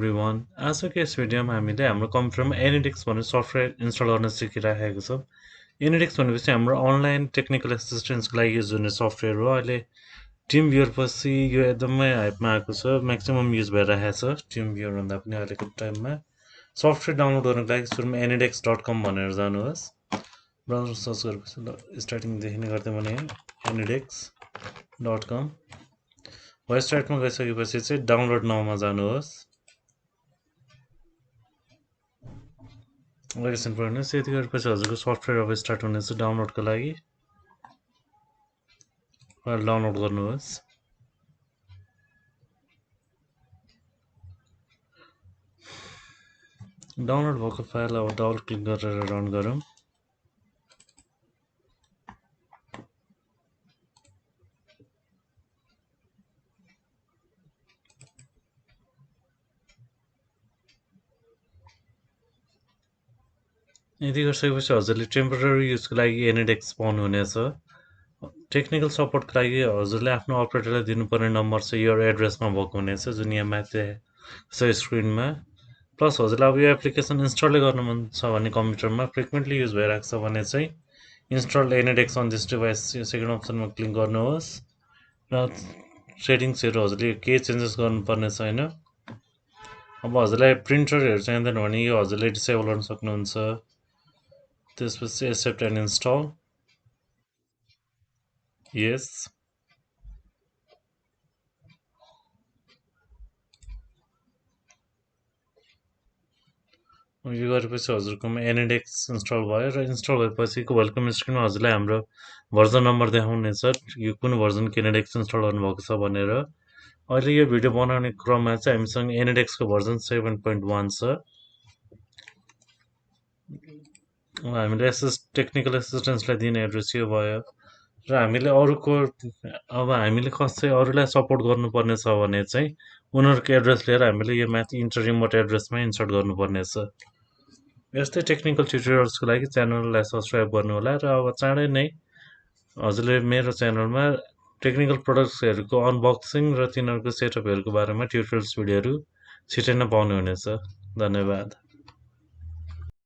Everyone, आजको यस भिडियोमा हामीले हाम्रो कम्प्युटरमा AnyDesk भन्ने सफ्टवेयर इन्स्टल गर्न सिकिराखेको छौँ। AnyDesk भनेपछि हाम्रो अनलाइन टेक्निकल एसिस्टेन्सको लागि युज हुने सफ्टवेयर हो। अहिले TeamViewer पछि यो एकदमै हाइपमा आएको छ, म्याक्सिमम युज भइरहेको छ TeamViewer भन्दा पनि अहिलेको टाइममा। सफ्टवेयर डाउनलोड गर्नको लागि सुरुमा anydesk.com भनेर जानुहोस्। ब्राउजर सर्च गरेपछि स्टार्टिङदेखि नै गर्दै भने anydesk.com वेबसाइटमा गइसकेपछि चाहिँ डाउनलोड नाउमा जानुहोस्। एकैछिन पर्नुहोस्। यति गरेपछि हजुरको सफ्टवेयर अब स्टार्ट हुनेछ डाउनलोडको लागि। फाइल डाउनलोड गर्नुहोस्। डाउनलोड भएको फाइल अब डबल क्लिक गरेर रन गरौँ। यति गरिसकेपछि हजुरले टेम्पोररी युजको लागि AnyDesk पाउनुहुनेछ। टेक्निकल सपोर्टको लागि हजुरले आफ्नो अपरेटरलाई दिनुपर्ने नम्बर चाहिँ यो एड्रेसमा भएको हुनेछ, जुन यहाँ माथि छ स्क्रिनमा। प्लस हजुरलाई अब यो एप्लिकेसन इन्स्टलै गर्नु मन छ भने कम्प्युटरमा फ्रिक्वेन्टली युज भइरहेको छ भने चाहिँ install AnyDesk on this device यो सेकेन्ड अप्सनमा क्लिक गर्नुहोस् र सेटिङ्सहरू हजुरले केही चेन्जेस गर्नुपर्ने छैन। अब हजुरलाई प्रिन्टरहरू चाहिँदैन भने यो हजुरले डिसेबल गर्न सक्नुहुन्छ। त्यसपछि एक्सेप्ट एन्ड इन्स्टल यस। यो गरेपछि हजुरकोमा AnyDesk इन्स्टल भयो र इन्स्टल भएपछिको वेलकम स्क्रिनमा हजुरलाई हाम्रो भर्जन नम्बर देखाउनेछ, यो कुन भर्जनको AnyDesk इन्स्टल गर्नुभएको छ भनेर। अहिले यो भिडियो बनाउने क्रममा चाहिँ हामीसँग AnyDeskको भर्जन 7.1 छ। हामीले टेक्निकल एसिस्टेन्सलाई दिने एड्रेस यो भयो र हामीले हामीले कसै अरूलाई सपोर्ट गर्नुपर्ने छ भने चाहिँ उनीहरूको एड्रेस लिएर हामीले यो माथि इन्टर रिमोट एड्रेसमा इन्सर्ट गर्नुपर्नेछ। यस्तै टेक्निकल ट्युटोरियल्सको लागि च्यानललाई सब्सक्राइब गर्नुहोला र अब चाँडै नै हजुरले मेरो च्यानलमा टेक्निकल प्रडक्ट्सहरूको अनबक्सिङ र तिनीहरूको सेटअपहरूको बारेमा ट्युटोरियल्स भिडियोहरू छिटै नै पाउनुहुनेछ। धन्यवाद।